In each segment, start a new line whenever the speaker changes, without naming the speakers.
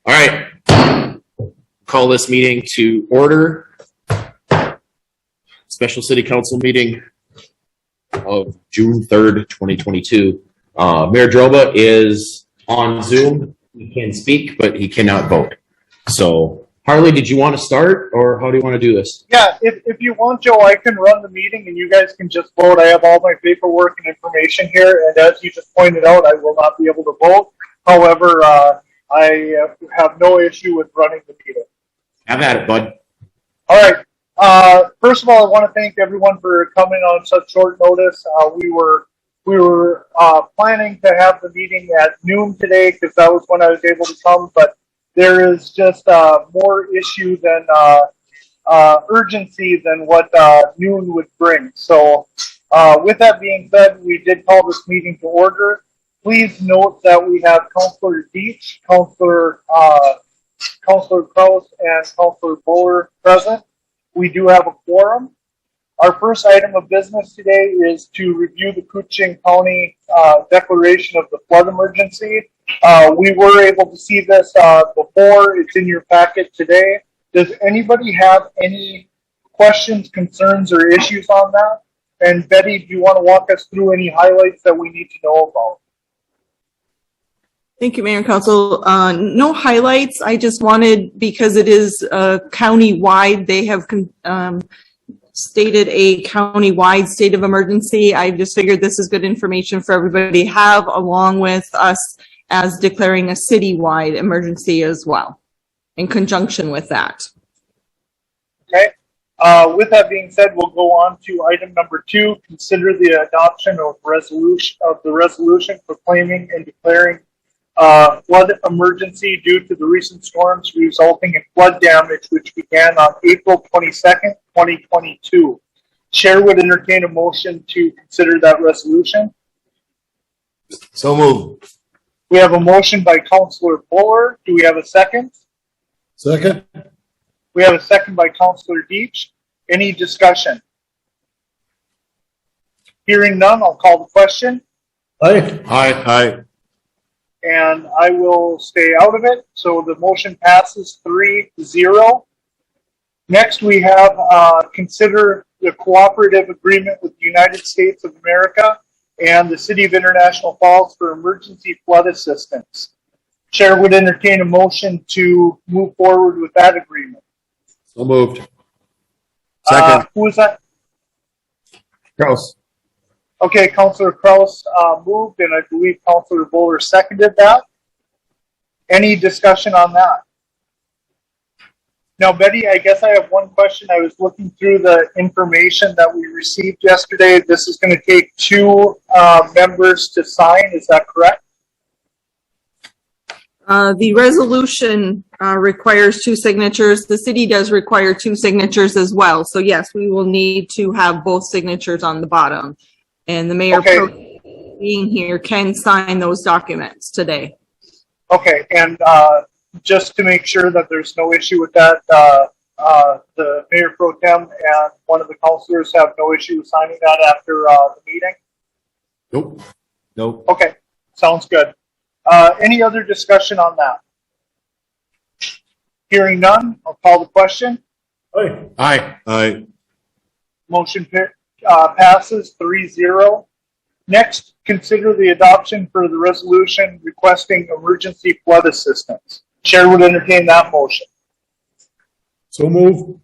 All right. Call this meeting to order. Special City Council meeting of June 3rd, 2022. Mayor Droba is on Zoom. He can speak, but he cannot vote. So, Harley, did you want to start, or how do you want to do this?
Yeah, if you want, Joe, I can run the meeting and you guys can just vote. I have all my paperwork and information here, and as you just pointed out, I will not be able to vote. However, I have no issue with running the meeting.
Have at it, bud.
All right. First of all, I want to thank everyone for coming on such short notice. We were planning to have the meeting at noon today because that was when I was able to come, but there is just more issue than urgency than what noon would bring. So with that being said, we did call this meeting to order. Please note that we have Councillor Deitch, Councillor Kraus, and Councillor Buller present. We do have a quorum. Our first item of business today is to review the Kuching County declaration of the flood emergency. We were able to see this before. It's in your packet today. Does anybody have any questions, concerns, or issues on that? And Betty, do you want to walk us through any highlights that we need to know about?
Thank you, Mayor and Council. No highlights. I just wanted, because it is county-wide, they have stated a county-wide state of emergency. I just figured this is good information for everybody to have, along with us as declaring a citywide emergency as well, in conjunction with that.
Okay. With that being said, we'll go on to item number 2. Consider the adoption of the resolution proclaiming and declaring flood emergency due to the recent storms resulting in flood damage, which began on April 22nd, 2022. Chair would entertain a motion to consider that resolution.
So moved.
We have a motion by Councillor Buller. Do we have a second?
Second.
We have a second by Councillor Deitch. Any discussion? Hearing none, I'll call the question.
Aye.
Aye. Aye.
And I will stay out of it. So the motion passes 3-0. Next, we have consider the cooperative agreement with the United States of America and the City of International Falls for emergency flood assistance. Chair would entertain a motion to move forward with that agreement.
So moved. Second.
Who is that?
Kraus.
Okay, Councillor Kraus moved, and I believe Councillor Buller seconded that. Any discussion on that? Now, Betty, I guess I have one question. I was looking through the information that we received yesterday. This is going to take 2 members to sign. Is that correct?
The resolution requires 2 signatures. The city does require 2 signatures as well. So yes, we will need to have both signatures on the bottom. And the mayor being here can sign those documents today. Okay, and
just to make sure that there's no issue with that, the Mayor Pro Tem and one of the councilors have no issue with signing that after the meeting?
Nope. Nope.
Okay, sounds good. Any other discussion on that? Hearing none, I'll call the question.
Aye.
Aye. Aye.
Motion passes 3-0. Next, consider the adoption for the resolution requesting emergency flood assistance. Chair would entertain that motion.
So move.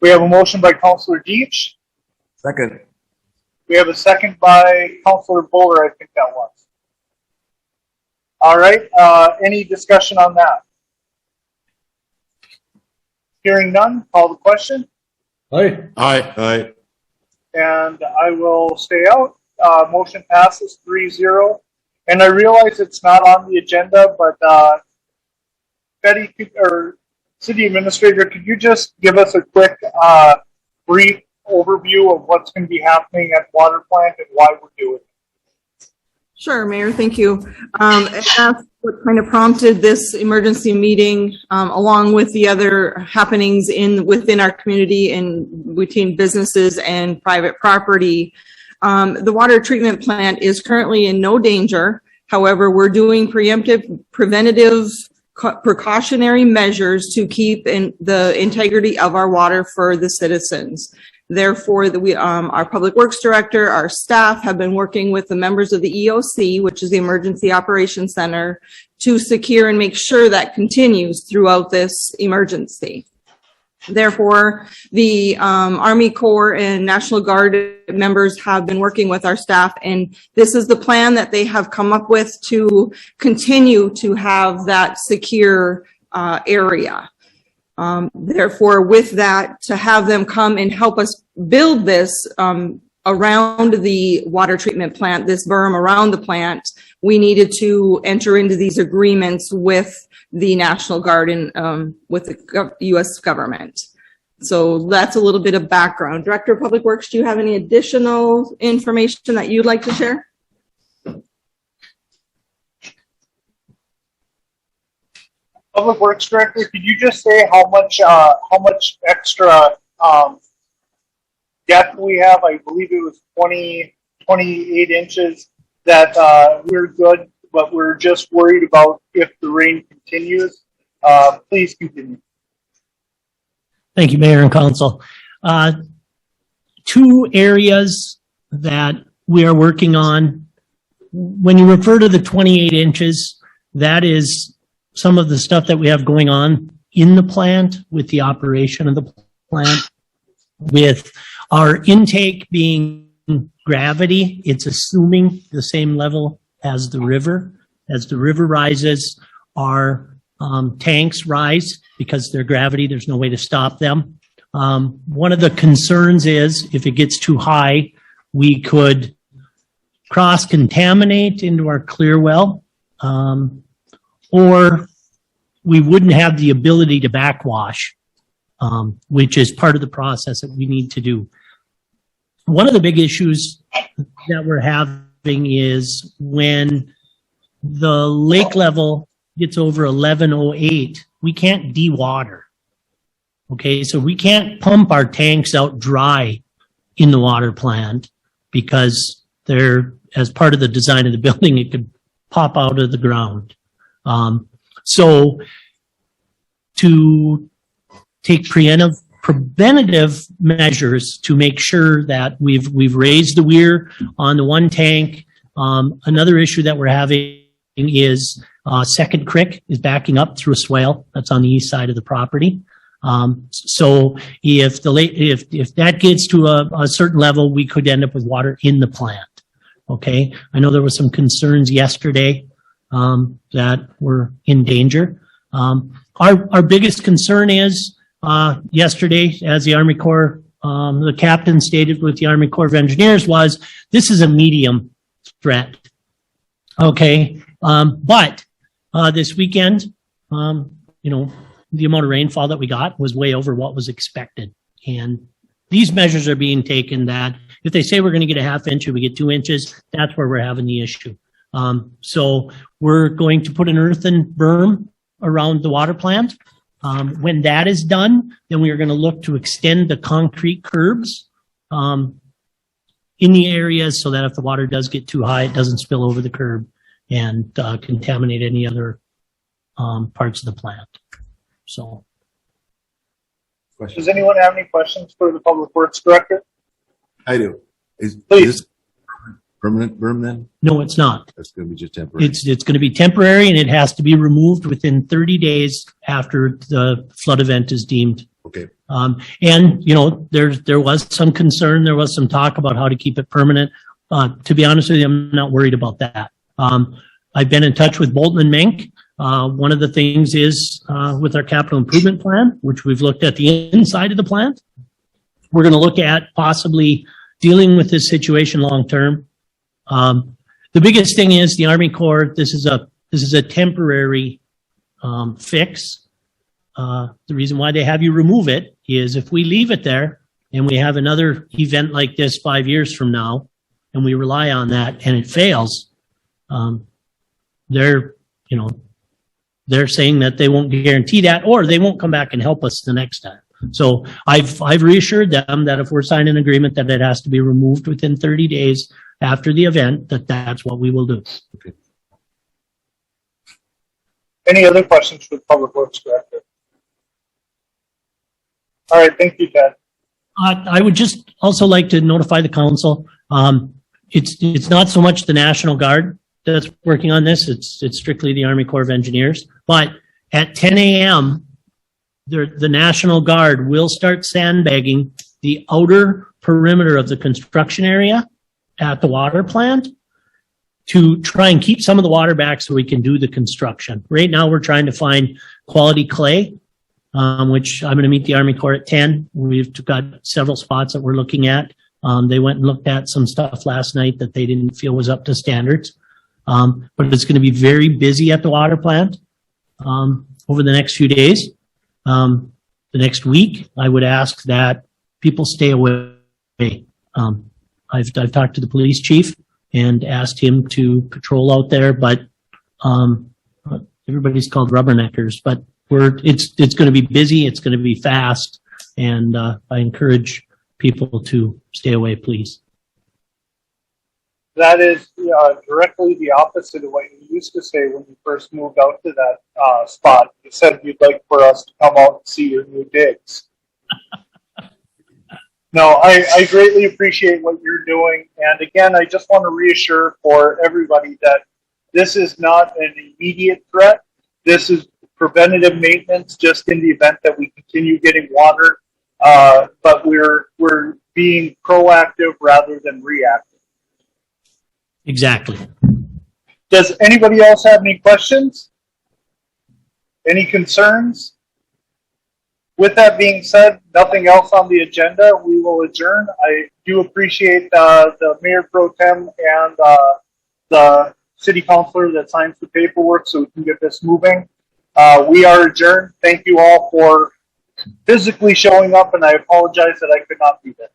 We have a motion by Councillor Deitch.
Second.
We have a second by Councillor Buller, I think that was. All right, any discussion on that? Hearing none, call the question.
Aye.
Aye. Aye.
And I will stay out. Motion passes 3-0. And I realize it's not on the agenda, but Betty, or City Administrator, could you just give us a quick, brief overview of what's going to be happening at Water Plant and why we're doing it?
Sure, Mayor, thank you. That's what kind of prompted this emergency meeting, along with the other happenings within our community and between businesses and private property. The water treatment plant is currently in no danger. However, we're doing preventative precautionary measures to keep in the integrity of our water for the citizens. Therefore, our Public Works Director, our staff have been working with the members of the EOC, which is the Emergency Operations Center, to secure and make sure that continues throughout this emergency. Therefore, the Army Corps and National Guard members have been working with our staff, and this is the plan that they have come up with to continue to have that secure area. Therefore, with that, to have them come and help us build this around the water treatment plant, this berm around the plant, we needed to enter into these agreements with the National Guard and with the U.S. government. So that's a little bit of background. Director of Public Works, do you have any additional information that you'd like to share?
Public Works Director, could you just say how much extra depth we have? I believe it was 28 inches that we're good, but we're just worried about if the rain continues. Please continue.
Thank you, Mayor and Council. 2 areas that we are working on. When you refer to the 28 inches, that is some of the stuff that we have going on in the plant with the operation of the plant. With our intake being gravity, it's assuming the same level as the river. As the river rises, our tanks rise because their gravity, there's no way to stop them. One of the concerns is if it gets too high, we could cross-contaminate into our clear well, or we wouldn't have the ability to backwash, which is part of the process that we need to do. One of the big issues that we're having is when the lake level gets over 1108, we can't dewater. Okay, so we can't pump our tanks out dry in the water plant because they're, as part of the design of the building, it could pop out of the ground. So to take preventative measures to make sure that we've raised the weir on the one tank. Another issue that we're having is Second Creek is backing up through a swale that's on the east side of the property. So if that gets to a certain level, we could end up with water in the plant. Okay, I know there was some concerns yesterday that were in danger. Our biggest concern is yesterday, as the Army Corps, the captain stated with the Army Corps of Engineers, was this is a medium threat. Okay, but this weekend, the amount of rainfall that we got was way over what was expected. And these measures are being taken that if they say we're going to get a ½ inch and we get 2 inches, that's where we're having the issue. So we're going to put an earthen berm around the water plant. When that is done, then we are going to look to extend the concrete curbs in the areas so that if the water does get too high, it doesn't spill over the curb and contaminate any other parts of the plant. So,
Does anyone have any questions for the Public Works Director?
I do. Is
Please.
this permanent berm then?
no, it's not.
That's going to be just temporary.
It's going to be temporary and it has to be removed within 30 days after the flood event is deemed.
Okay.
And there was some concern, there was some talk about how to keep it permanent. To be honest with you, I'm not worried about that. I've been in touch with Bolton and Mink. One of the things is with our capital improvement plan, which we've looked at the inside of the plant. We're going to look at possibly dealing with this situation long term. The biggest thing is the Army Corps. This is a temporary fix. The reason why they have you remove it is if we leave it there and we have another event like this 5 years from now, and we rely on that and it fails, they're saying that they won't guarantee that, or they won't come back and help us the next time. So I've reassured them that if we're signing an agreement that it has to be removed within 30 days after the event, that's what we will do.
Okay.
Any other questions for the Public Works Director? All right, thank you, Ted.
I would just also like to notify the council. It's not so much the National Guard that's working on this. It's strictly the Army Corps of Engineers. But at 10 a.m., the National Guard will start sandbagging the outer perimeter of the construction area at the water plant to try and keep some of the water back so we can do the construction. Right now, we're trying to find quality clay, which I'm going to meet the Army Corps at 10. We've got several spots that we're looking at. They went and looked at some stuff last night that they didn't feel was up to standards. But it's going to be very busy at the water plant over the next few days. The next week, I would ask that people stay away. I've talked to the police chief and asked him to patrol out there, but everybody's called rubberneckers. But it's going to be busy, it's going to be fast, and I encourage people to stay away, please.
That is directly the opposite of what you used to say when you first moved out to that spot. You said you'd like for us to come out and see your new digs. No, I greatly appreciate what you're doing. And again, I just want to reassure for everybody that this is not an immediate threat. This is preventative maintenance just in the event that we continue getting water. But we're being proactive rather than reactive.
Exactly.
Does anybody else have any questions? Any concerns? With that being said, nothing else on the agenda. We will adjourn. I do appreciate the Mayor Pro Tem and the City Councilor that signs the paperwork so we can get this moving. We are adjourned. Thank you all for physically showing up, and I apologize that I could not be there.